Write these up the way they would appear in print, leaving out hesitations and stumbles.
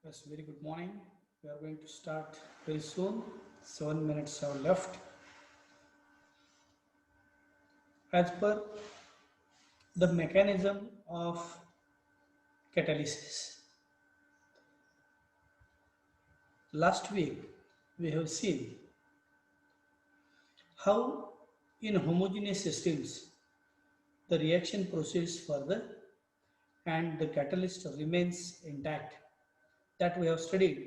Yes, very good morning. We are going to start very soon. 7 minutes are left. As per the mechanism of catalysis, last week we have seen how in homogeneous systems the reaction proceeds further and the catalyst remains intact. That we have studied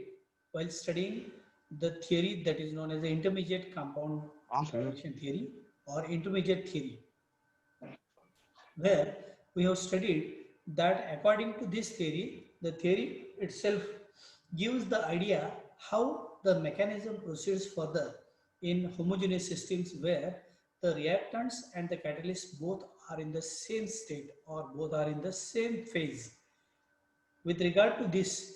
while studying the theory that is known as the intermediate compound formation theory or intermediate theory, where we have studied that according to this theory, the theory itself gives the idea how the mechanism proceeds further in homogeneous systems where the reactants and the catalysts both are in the same state or both are in the same phase. With regard to this,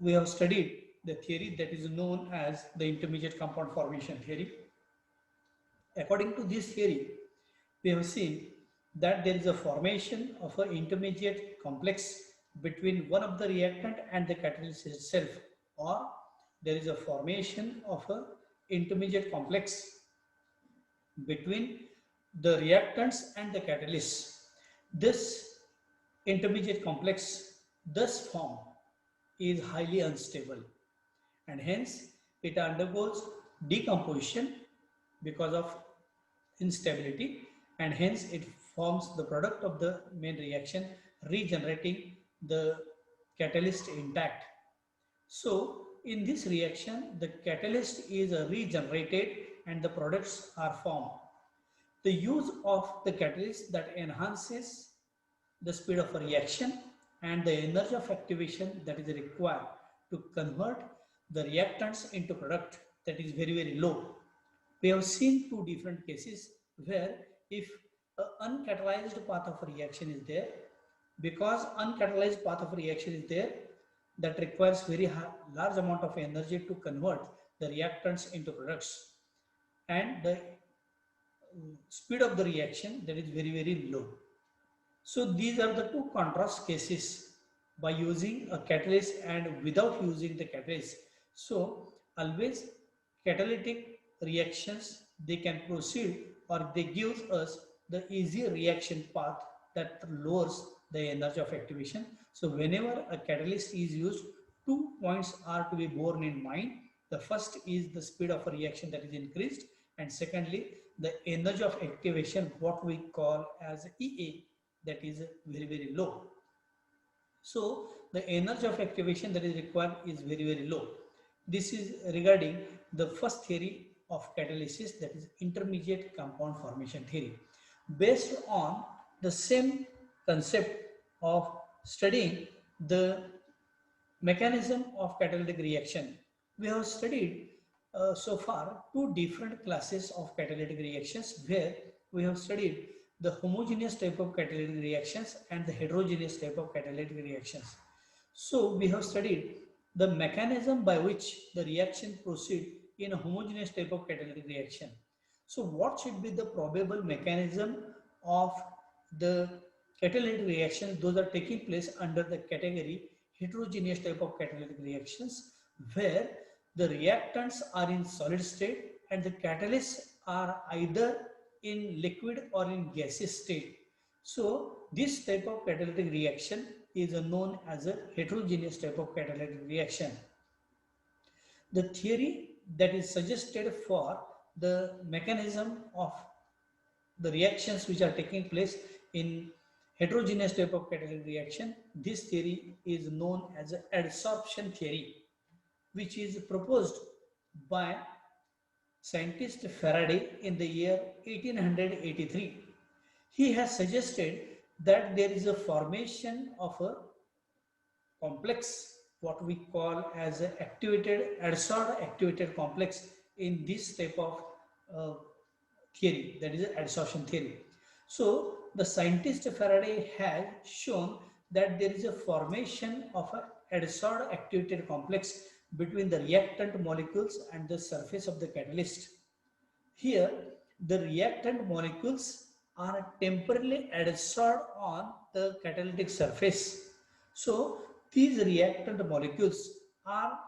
we have studied the theory that is known as the intermediate compound formation theory. According to this theory, we have seen that there is a formation of an intermediate complex between one of the reactant and the catalyst itself, or there is a formation of an intermediate complex between the reactants and the catalyst. This intermediate complex thus formed is highly unstable and hence it undergoes decomposition because of instability, and hence it forms the product of the main reaction, regenerating the catalyst intact. So in this reaction the catalyst is regenerated and the products are formed. The use of the catalyst that enhances the speed of a reaction and the energy of activation that is required to convert the reactants into product, that is very low. We have seen two different cases where if an uncatalyzed path of reaction is there, because uncatalyzed path of reaction is there, that requires large amount of energy to convert the reactants into products, and the speed of the reaction that is very low. So these are the two contrast cases by using a catalyst and without using the catalyst. So always catalytic reactions, they can proceed or they give us the easy reaction path that lowers the energy of activation. So whenever a catalyst is used, 2 points are to be borne in mind. The first is the speed of a reaction that is increased, and secondly the energy of activation, what we call as EA, that is very low. So the energy of activation that is required is very low. This is regarding the first theory of catalysis, that is intermediate compound formation theory. Based on the same concept of studying the mechanism of catalytic reaction, we have studied so far two different classes of catalytic reactions, where we have studied the homogeneous type of catalytic reactions and the heterogeneous type of catalytic reactions. So we have studied the mechanism by which the reaction proceed in a homogeneous type of catalytic reaction. So what should be the probable mechanism of the catalytic reactions? Those are taking place under the category heterogeneous type of catalytic reactions, where the reactants are in solid state and the catalysts are either in liquid or in gaseous state. So this type of catalytic reaction is known as a heterogeneous type of catalytic reaction. The theory that is suggested for the mechanism of the reactions which are taking place in heterogeneous type of catalytic reaction, this theory is known as adsorption theory, which is proposed by scientist Faraday in the year 1883. He has suggested that there is a formation of a complex, what we call as a activated adsorbed activated complex in this type of uh, theory, that is adsorption theory. So the scientist Faraday has shown that there is a formation of a adsorbed activated complex between the reactant molecules and the surface of the catalyst. Here the reactant molecules are temporarily adsorbed on the catalytic surface. So These reactant molecules are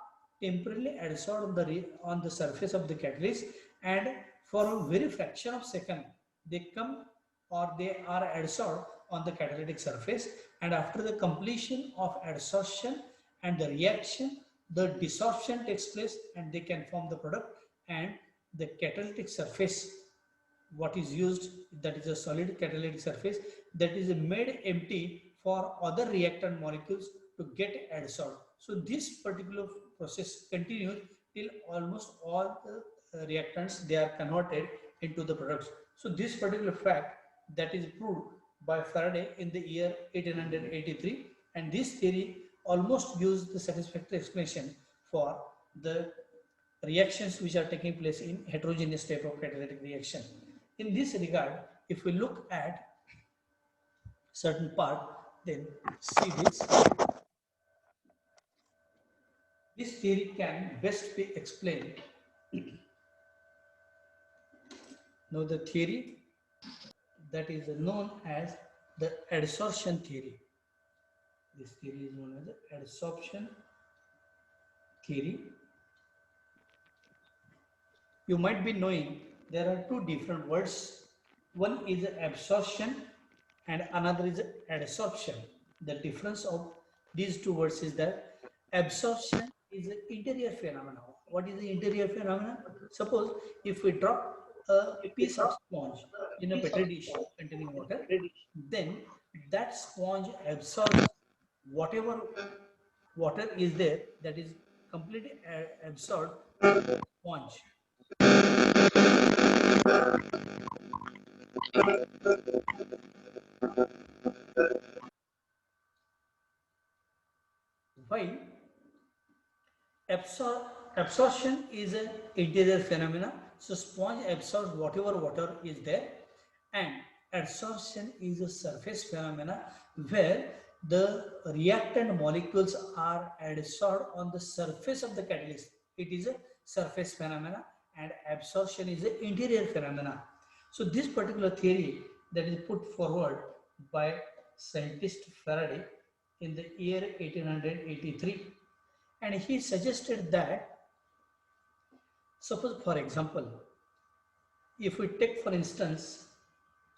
temporarily adsorbed on the surface of the catalyst, and for a very fraction of second they come or they are adsorbed on the catalytic surface, and after the completion of adsorption and the reaction, the desorption takes place and they can form the product, and the catalytic surface what is used, that is a solid catalytic surface, that is made empty for other reactant molecules to get adsorbed. So this particular process continues till almost all the reactants they are converted into the products. So this particular fact that is proved by Faraday in the year 1883, and this theory almost gives the satisfactory explanation for the reactions which are taking place in heterogeneous type of catalytic reaction. In this regard, if we look at certain part, then see this. This theory can best be explained. Now the theory that is known as the adsorption theory. This theory is known as the adsorption theory. You might be knowing there are two different words. One is absorption and another is adsorption. The difference of these two words is that absorption is an interior phenomenon. What is the interior phenomenon? Suppose if we drop a piece of sponge in a petri dish containing water, then that sponge absorbs whatever water is there, that is completely absorbed by the sponge. While absorption is an interior phenomena, so sponge absorbs whatever water is there, and adsorption is a surface phenomena where the reactant molecules are adsorbed on the surface of the catalyst. It is a surface phenomena, and absorption is an interior phenomena. So this particular theory that is put forward by scientist Faraday in the year 1883, and he suggested that, suppose for example, if we take for instance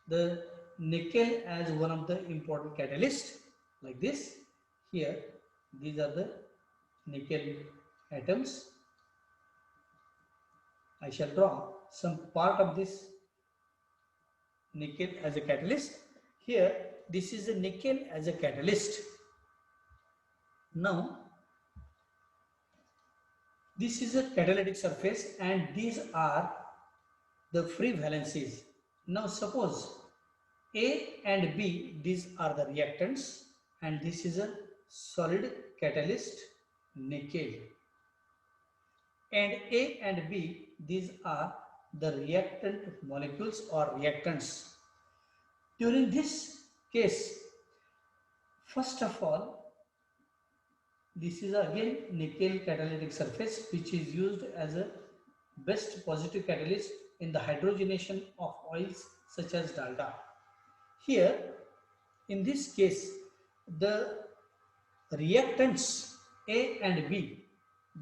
the nickel as one of the important catalysts, like this, here these are the nickel atoms. I shall draw some part of this nickel as a catalyst. Here this is a nickel as a catalyst. Now this is a catalytic surface and these are the free valencies. Now suppose A and B, these are the reactants, and this is a solid catalyst nickel, and A and B, these are the reactant molecules or reactants. During this case, first of all, this is again nickel catalytic surface which is used as a best positive catalyst in the hydrogenation of oils such as dalda. Here, in this case, the reactants A and B,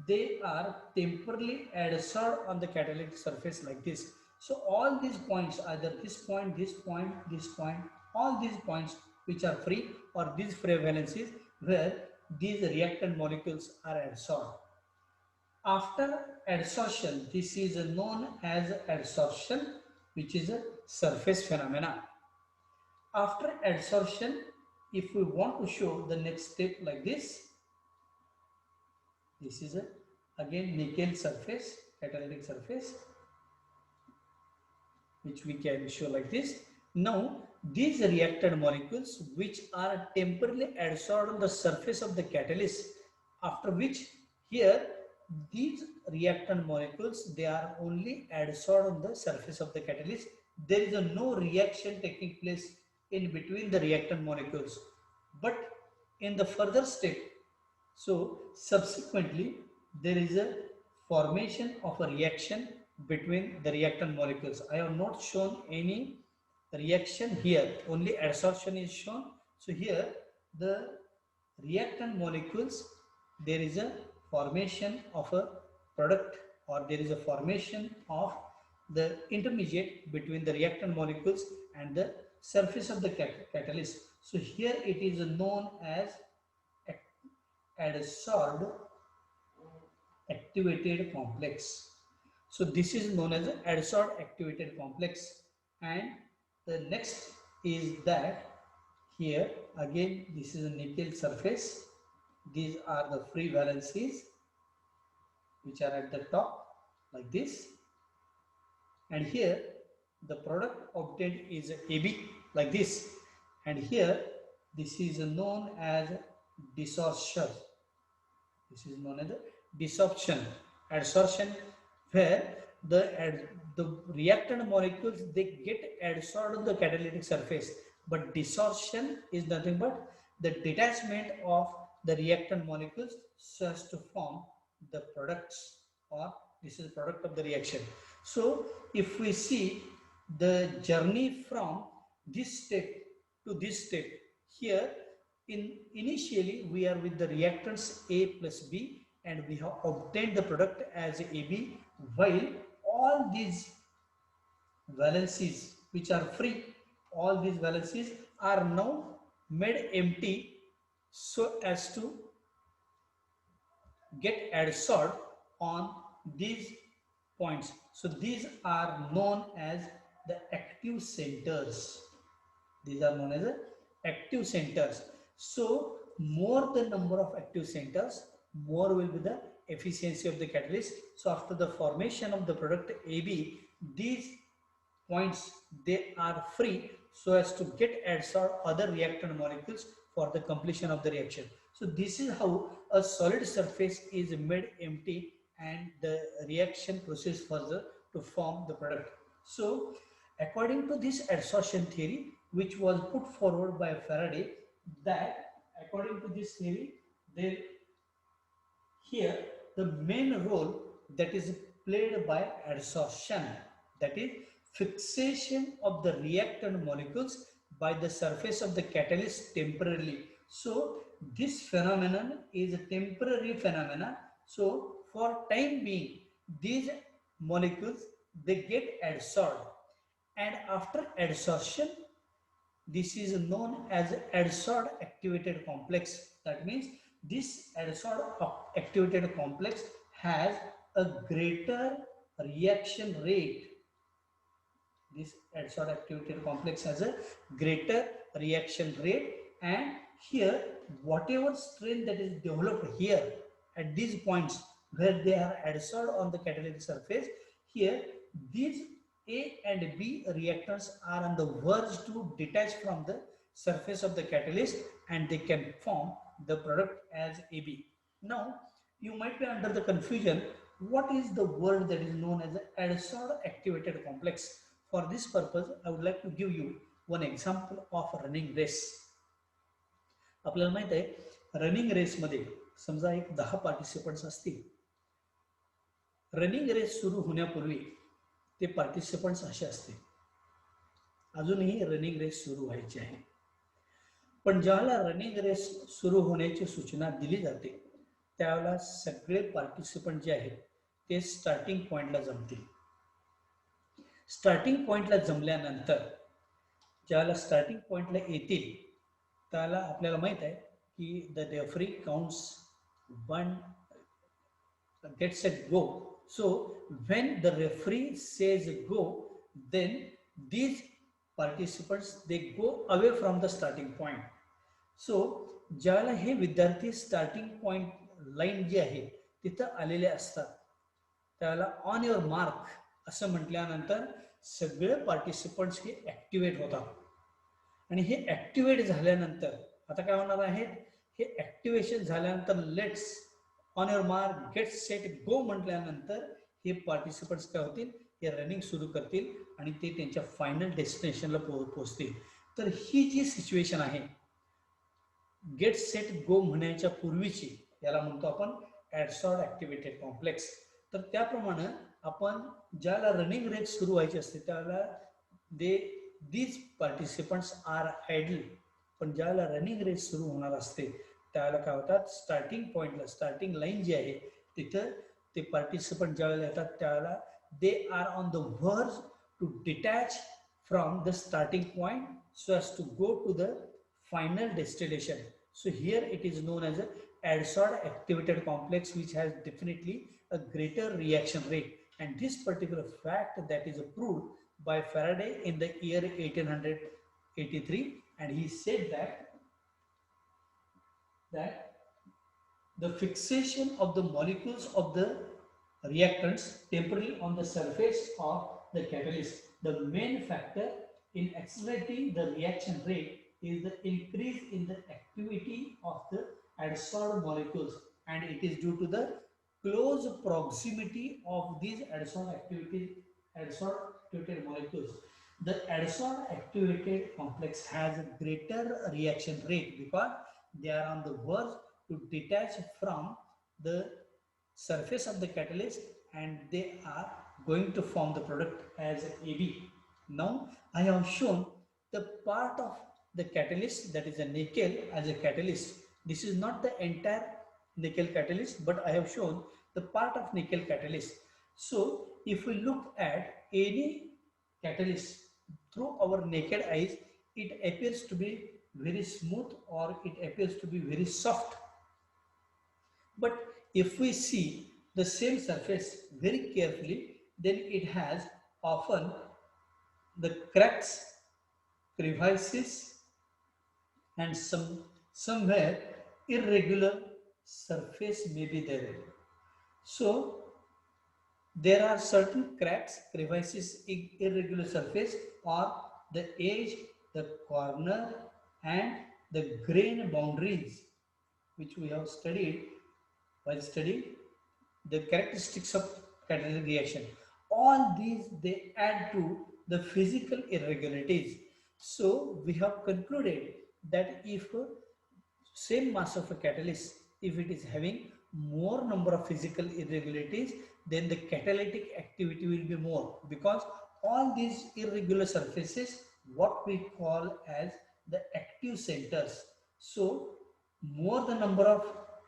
they are temporarily adsorbed on the catalytic surface like this. So all these points, either this point, this point, this point, all these points which are free or these free valencies where these reactant molecules are adsorbed. After adsorption, this is known as adsorption, which is a surface phenomena. After adsorption, if we want to show the next step like this is a again nickel surface, catalytic surface, which we can show like this. Now these reactant molecules which are temporarily adsorbed on the surface of the catalyst, after which here these reactant molecules they are only adsorbed on the surface of the catalyst. There is no reaction taking place in between the reactant molecules, but in the further step, so subsequently there is a formation of a reaction between the reactant molecules. I have not shown any reaction here, only adsorption is shown. So here the reactant molecules, there is a formation of a product, or there is a formation of the intermediate between the reactant molecules and the surface of the catalyst. So here it is known as adsorbed activated complex. So this is known as adsorbed activated complex. And the next is that here again this is a nickel surface. These are the free valencies which are at the top like this. And here the product obtained is AB like this. And here this is known as desorption. This is known as desorption, adsorption, where the reactant molecules they get adsorbed on the catalytic surface, but desorption is nothing but the detachment of the reactant molecules so as to form the products, or this is product of the reaction. So if we see the journey from this step to this step, here initially we are with the reactants A plus B, and we have obtained the product as AB, while all these valencies which are free, all these valencies are now made empty so as to get adsorbed on these points. So these are known as the active centers. These are known as active centers. So more the number of active centers, more will be the efficiency of the catalyst. So after the formation of the product AB, these points they are free so as to get adsorbed other reactant molecules for the completion of the reaction. So this is how a solid surface is made empty and the reaction proceeds further to form the product. So according to this adsorption theory, which was put forward by Faraday, that according to this theory, there here the main role that is played by adsorption, that is fixation of the reactant molecules by the surface of the catalyst temporarily. So this phenomenon is a temporary phenomenon. So for time being, these molecules they get adsorbed, and after adsorption, this is known as adsorbed activated complex. That means this adsorbed activated complex has a greater reaction rate. This adsorbed activated complex has a greater reaction rate, and here whatever strain that is developed here at these points where they are adsorbed on the catalytic surface, here these A and B reactants are on the verge to detach from the surface of the catalyst, and they can form the product as AB. Now you might be under the confusion, what is the word that is known as adsorbed activated complex? For this purpose, I would like to give you one example of running race. आपल्याला माहित आहे running race मध्ये समजा एक 10 participants असतील. Running race सुरू होण्यापूर्वी ते पार्टिसिपंट्स असे असतील, अजूनही रनिंग रेस सुरू व्हायची आहे, पण ज्याला रनिंग रेस सुरू होण्याची सूचना दिली जाते त्यावेळेला सगळे पार्टिसिपंट जे आहेत ते स्टार्टिंग पॉइंटला जमतील. स्टार्टिंग पॉइंटला जमल्यानंतर ज्याला स्टार्टिंग पॉइंटला येतील त्याला आपल्याला माहित आहे की the referee counts 1 gets a go. So when the referee says go, then these participants they go away from the starting point. So ज्याला हे विद्यार्थी स्टार्टिंग पॉइंट लाईन जी आहे तिथं आलेले असतात त्याला ऑन युअर मार्क असं म्हटल्यानंतर सगळे पार्टिसिपंट्स हे ऍक्टिव्हेट होतात, आणि हे ऍक्टिव्हेट झाल्यानंतर आता काय होणार आहे, हे ऍक्टिव्हेशन झाल्यानंतर let's on your mark get set go म्हटल्यानंतर हे पार्टिसिपंट्स काय होतील, हे रनिंग सुरू करतील आणि ते त्यांच्या फायनल डेस्टिनेशनला पोहोचतील. तर ही जी सिच्युएशन आहे गेट सेट गो म्हणण्याच्या पूर्वीची याला म्हणतो आपण ऍडसॉर्ड ऍक्टिव्हेटेड कॉम्प्लेक्स. तर त्याप्रमाणे आपण ज्याला रनिंग रेस सुरू व्हायची असते त्याला दीज पार्टिसिपंट्स आर आयडल, पण ज्याला रनिंग रेस सुरू होणार असते त्यावेळेला काय होतात, स्टार्टिंग पॉईंटला, स्टार्टिंग लाईन जी आहे तिथं ते पार्टिसिपंट ज्यावेळेला येतात त्यावेळेला they are on the verge to detach from the starting point so as to go to the final destination. So here it is known as a adsorbed activated complex, which has definitely a greater reaction rate, and this particular fact that is proved by Faraday in the year 1883, and he said that the fixation of the molecules of the reactants temporarily on the surface of the catalyst. The main factor in accelerating the reaction rate is the increase in the activity of the adsorbed molecules, and it is due to the close proximity of these adsorbed activated molecules. The adsorbed activated complex has a greater reaction rate because they are on the verge to detach from the surface of the catalyst, and they are going to form the product as AB. Now I have shown the part of the catalyst, that is a nickel, as a catalyst. This is not the entire nickel catalyst, but I have shown the part of nickel catalyst. So if we look at any catalyst through our naked eyes, it appears to be very smooth or it appears to be very soft. But if we see the same surface very carefully, then it has often the cracks, crevices, and somewhere irregular surface may be there. So there are certain cracks, crevices, irregular surface, or the edge, the corner, and the grain boundaries, which we have studied while studying the characteristics of catalytic reaction. All these they add to the physical irregularities. So we have concluded that if same mass of a catalyst, if it is having more number of physical irregularities, then the catalytic activity will be more, because all these irregular surfaces what we call as the active centers. So more the number of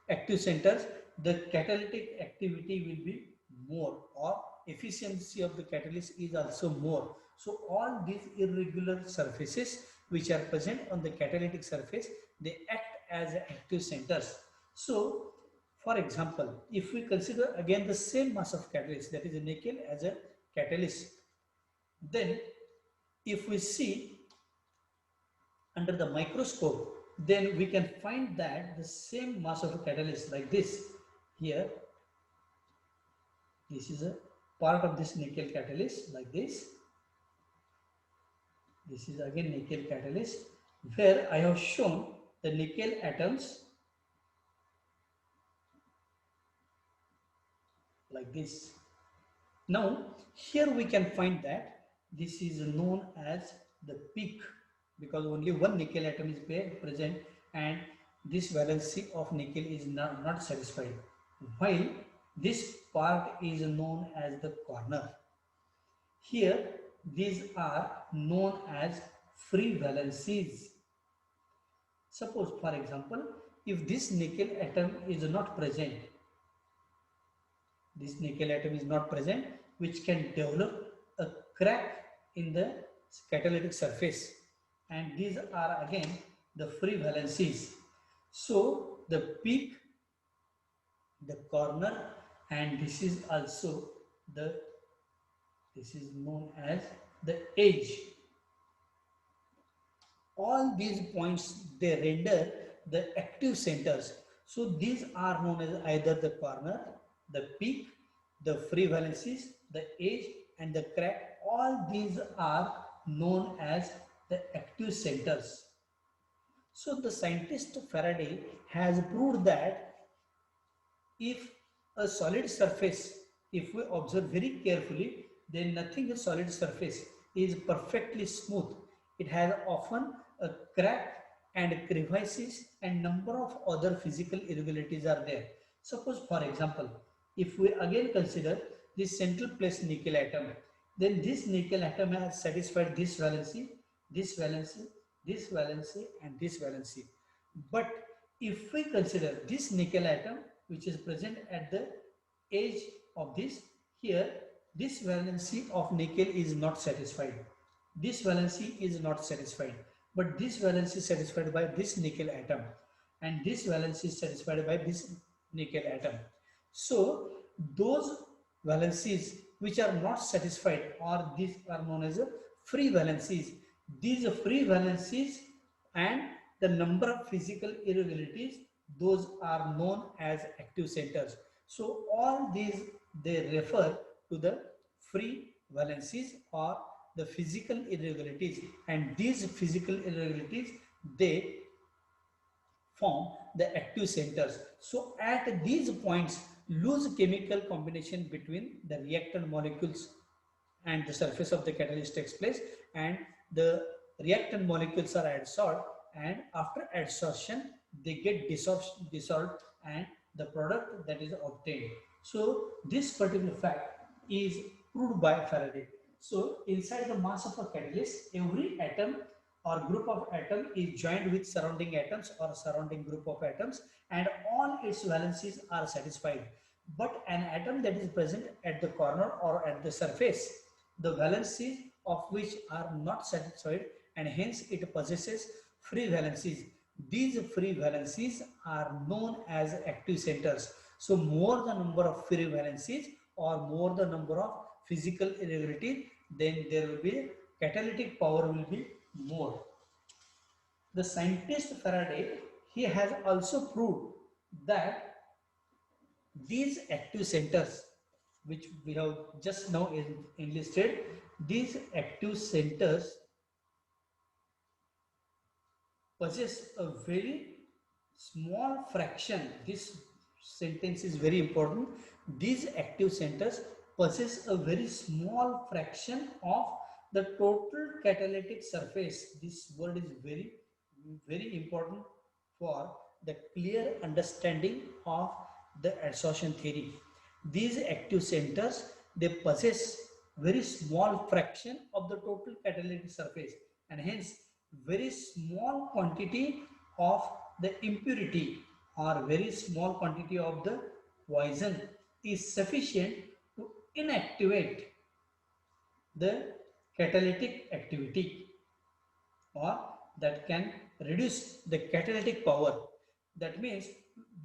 active centers, the catalytic activity will be more, or efficiency of the catalyst is also more. So all these irregular surfaces which are present on the catalytic surface, they act as active centers. So for example, if we consider again the same mass of catalyst, that is a nickel as a catalyst, then if we see under the microscope, then we can find that the same mass of a catalyst like this here, this is a part of this nickel catalyst like this. This is again nickel catalyst, where I have shown the nickel atoms like this. Now here we can find that this is known as the peak, because only one nickel atom is present and this valency of nickel is not satisfied, while this part is known as the corner. Here these are known as free valencies. Suppose for example, if this nickel atom is not present, this nickel atom is not present, which can develop a crack in the catalytic surface, and these are again the free valencies. So the peak, the corner, and this is also the, this is known as the edge. All these points they render the active centers. So these are known as either the corner, the peak, the free valencies, the edge, and the crack. All these are known as the active centers. So the scientist Faraday has proved that if a solid surface, if we observe very carefully, then nothing is solid surface is perfectly smooth. It has often a crack and crevices, and number of other physical irregularities are there. Suppose for example, if we again consider this central place nickel atom, then this nickel atom has satisfied this valency, this valency, this valency, and this valency. But If we consider this nickel atom which is present at the edge of this, here this valency of nickel is not satisfied. This valency is not satisfied, but this valency is satisfied by this nickel atom, and this valency is satisfied by this nickel atom. So those valencies which are not satisfied, or these are known as free valencies. These free valencies and the number of physical irregularities, those are known as active centers. So all these, they refer to the free valencies or the physical irregularities, and these physical irregularities, they form the active centers. So at these points, loose chemical combination between the reactant molecules and the surface of the catalyst takes place, and the reactant molecules are adsorbed, and after adsorption they get dissolved and the product that is obtained. So this particular fact is proved by Faraday. So inside the mass of a catalyst, every atom or group of atom is joined with surrounding atoms or surrounding group of atoms, and all its valencies are satisfied. But an atom that is present at the corner or at the surface, the valencies of which are not satisfied, and hence it possesses free valencies. These free valencies are known as active centers. So more the number of free valencies or more the number of physical irregularity, then there will be catalytic power will be more. The scientist Faraday, he has also proved that these active centers, which we have just now enlisted, these active centers possess a very small fraction. This sentence is very important. These active centers possess a very small fraction of the total catalytic surface. This word is very important for the clear understanding of the adsorption theory. These active centers, they possess very small fraction of the total catalytic surface, and hence very small quantity of the impurity or very small quantity of the poison is sufficient to inactivate the catalytic activity, or that can reduce the catalytic power. That means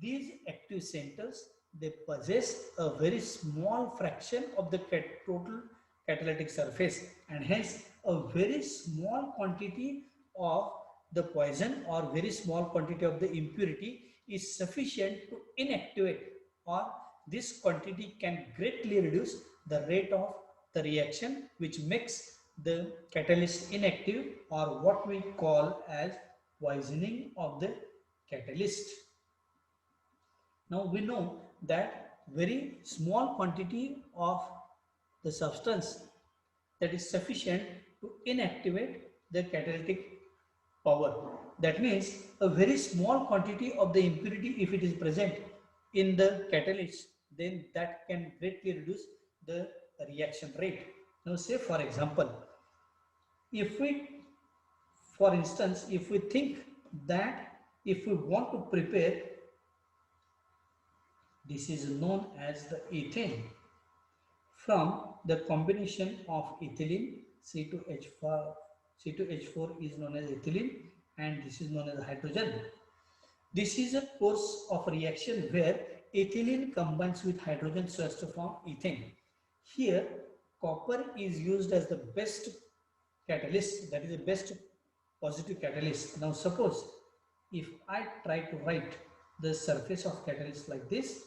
these active centers, they possess a very small fraction of the total catalytic surface, and hence a very small quantity of the poison or very small quantity of the impurity is sufficient to inactivate, or this quantity can greatly reduce the rate of the reaction, which makes the catalyst inactive, or what we call as poisoning of the catalyst. Now we know that very small quantity of the substance that is sufficient to inactivate the catalytic power. That means a very small quantity of the impurity, if it is present in the catalyst, then that can greatly reduce the reaction rate. Now say for example, if we, for instance, if we think that if we want to prepare, this is known as the ethane, from the combination of ethylene, C2H4, C2H4 is known as ethylene, and this is known as hydrogen. This is a course of reaction where ethylene combines with hydrogen so as to form ethane. Here, copper is used as the best catalyst, that is the best positive catalyst. Now suppose if I try to write the surface of catalyst like this,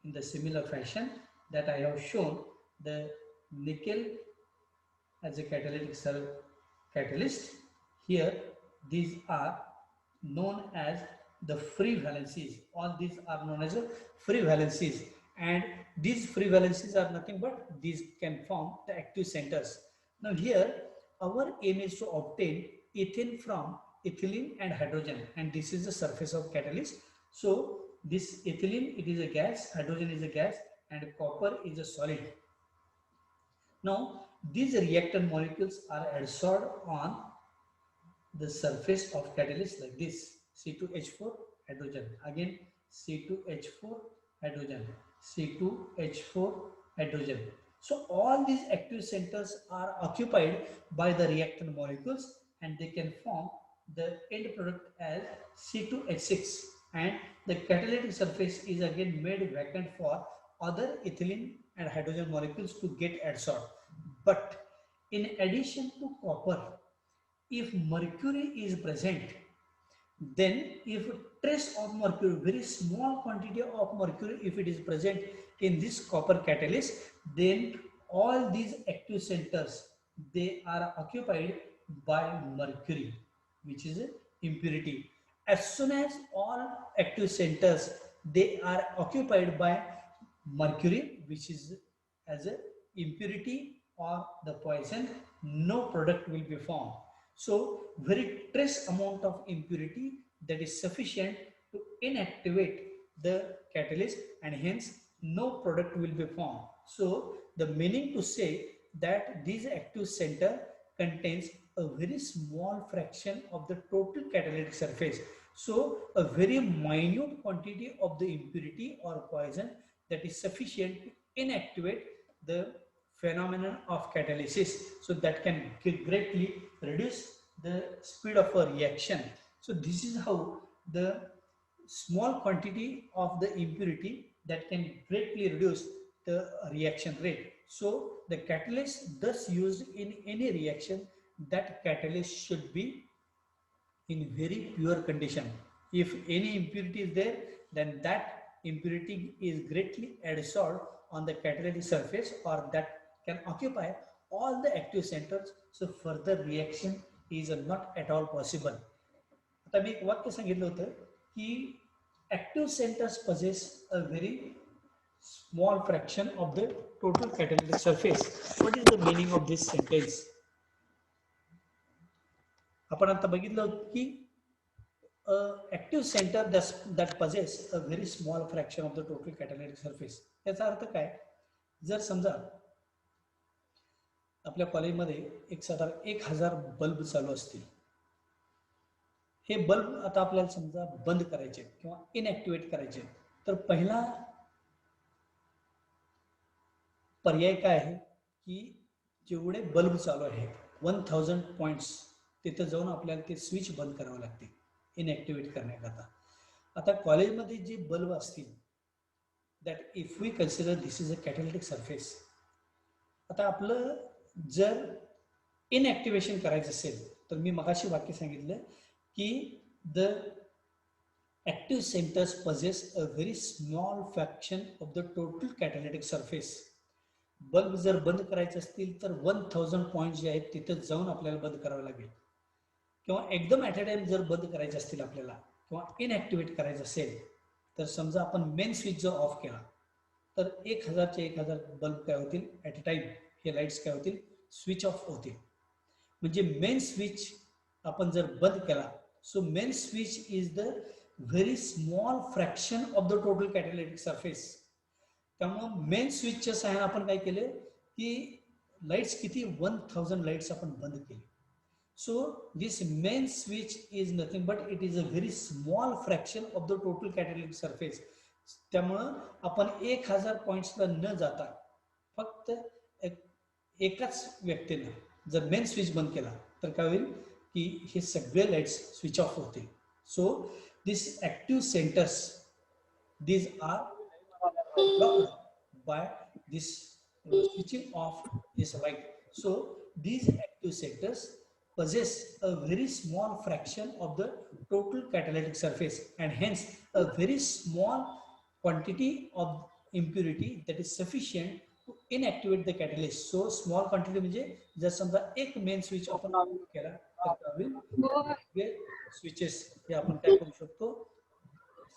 in the similar fashion that I have shown the nickel as a catalytic catalyst, here these are known as the free valencies. All these are known as free valencies, and these free valencies are nothing but these can form the active centers. Now here our aim is to obtain ethane from ethylene and hydrogen, and this is the surface of catalyst. So this ethylene, it is a gas, hydrogen is a gas, and copper is a solid. Now these reactant molecules are adsorbed on the surface of catalyst like this, C2H4 hydrogen. Again C2H4 hydrogen, C2H4 hydrogen. So all these active centers are occupied by the reactant molecules and they can form the end product as C2H6, and the catalytic surface is again made vacant for other ethylene and hydrogen molecules to get adsorbed. But in addition to copper, if mercury is present, then if trace of mercury, very small quantity of mercury, if it is present in this copper catalyst, then all these active centers, they are occupied by mercury, which is a impurity. As soon as all active centers, they are occupied by mercury, which is as a impurity or the poison, no product will be formed. So very trace amount of impurity that is sufficient to inactivate the catalyst, and hence no product will be formed. So the meaning to say that this active center contains a very small fraction of the total catalytic surface. So a very minute quantity of the impurity or poison that is sufficient to inactivate the phenomenon of catalysis, so that can greatly reduce the speed of a reaction. So this is how the small quantity of the impurity that can greatly reduce the reaction rate. So the catalyst thus used in any reaction, that catalyst should be in very pure condition. If any impurity is there, then that impurity is greatly adsorbed on the catalytic surface, or that can occupy all the active centers. So further reaction is not at all possible. आता मी एक वाक्य सांगितलं होतं की active centers possess a very small fraction of the total catalytic surface. What is the meaning of this sentence? आपण आता बघितलं की active center that possess a very small fraction of the total catalytic surface. याचा अर्थ काय? जर समजा आपल्या कॉलेजमध्ये एक साधारण 1000 बल्ब चालू असतील, हे बल्ब आता आपल्याला समजा बंद करायचे किंवा इनएक्टिवेट करायचे, तर पहिला पर्याय काय आहे की जेवढे बल्ब चालू आहेत 1000 पॉइंट्स, तिथे जाऊन आपल्याला ते स्विच बंद करावं लागते इनएक्टिवेट करण्याकरता. आता कॉलेजमध्ये जे बल्ब असतील, that if we consider this is a catalytic surface, आता आपलं जर इनएक्टिवेशन करायचं असेल तर मी मगाशी वाक्य सांगितलं की the active centers possess a very small fraction of the total catalytic surface. Bulb जर बंद करायचे असतील तर 1000 पॉइंट जे आहेत तिथे जाऊन आपल्याला बंद करावं लागेल, किंवा एकदम ॲट अ टाइम जर बंद करायचे असतील आपल्याला किंवा इनएक्टिवेट करायचं असेल, तर समजा आपण मेन स्विच जर ऑफ केला तर 1000चे 1000 बल्ब काय होतील ॲट अ टाइम, हे लाईट्स काय होतील स्विच ऑफ होतील. म्हणजे मेन स्विच आपण जर बंद केला, so main switch is the very small fraction of the total catalytic surface. त्यामुळे मेन स्विचच्या सहाय्याने आपण काय केले की लाईट्स किती 1000 लाईट्स आपण बंद केले. So this main switch is nothing but it is a very small fraction of the total catalytic surface. त्यामुळं आपण 1000 पॉइंट्सला न जाता फक्त एकाच व्यक्तीनं जर मेन स्विच बंद केला तर काय होईल की हे सगळे लाईट्स स्विच ऑफ होतील. So this active centres, these are blocked by this switching off this light. So these active centers possess a very small fraction of the total catalytic surface, and hence a very small quantity of impurity that is sufficient to inactivate the catalyst. So small quantity म्हणजे जर समजा एक main switch आपण केला तर switches हे आपण काय करू शकतो,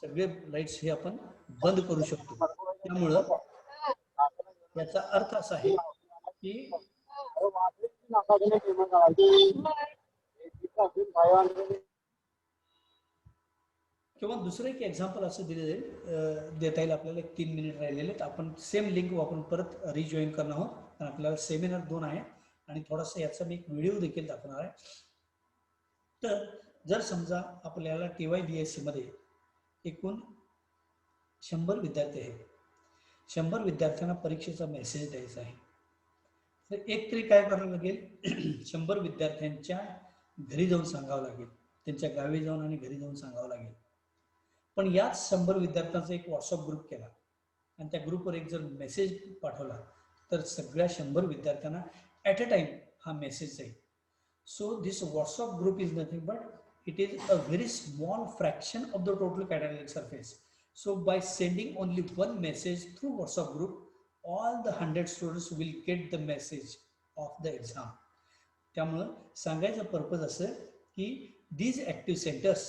सगळे लाईट्स हे आपण बंद करू शकतो. त्यामुळं याचा अर्थ असा आहे की किंवा दुसरं एक एक्झाम्पल असं दिलं जाईल, देता येईल आपल्याला. 3 मिनिट राहिलेले आहेत, आपण सेम लिंक वापरून परत रिजॉईन करणार आहोत, कारण आपल्याला सेमिनार 2 आहे आणि थोडासा याचा मी एक व्हिडिओ देखील दाखवणार आहे. तर जर समजा आपल्याला TYBSC मध्ये एकूण 100 विद्यार्थी आहेत. 100 विद्यार्थ्यांना परीक्षेचा मेसेज द्यायचा आहे. तर एक तरी काय करावं लागेल, 100 विद्यार्थ्यांच्या घरी जाऊन सांगावं लागेल, त्यांच्या गावी जाऊन आणि घरी जाऊन सांगावं लागेल. पण याच 100 विद्यार्थ्यांचा एक व्हॉट्सअप ग्रुप केला आणि त्या ग्रुपवर एक जर मेसेज पाठवला तर सगळ्या 100 विद्यार्थ्यांना ॲट अ टाइम हा मेसेज जाईल. So this WhatsApp group is nothing but it is a very small fraction of the total catalytic surface. So by sending only one message through WhatsApp group, all the 100 students will get the message of the exam. त्यामुळं सांगायचं purpose असं की these active centers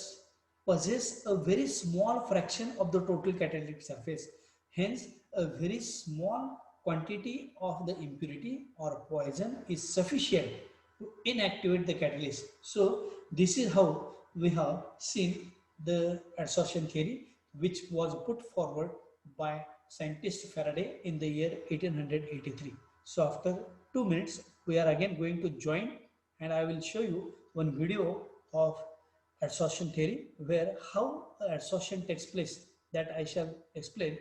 possess a very small fraction of the total catalytic surface. Hence, a very small quantity of the impurity or poison is sufficient to inactivate the catalyst. So this is how we have seen the adsorption theory, which was put forward by scientist Faraday in the year 1883. So after 2 minutes, we are again going to join and I will show you one video of adsorption theory where how adsorption takes place that I shall explain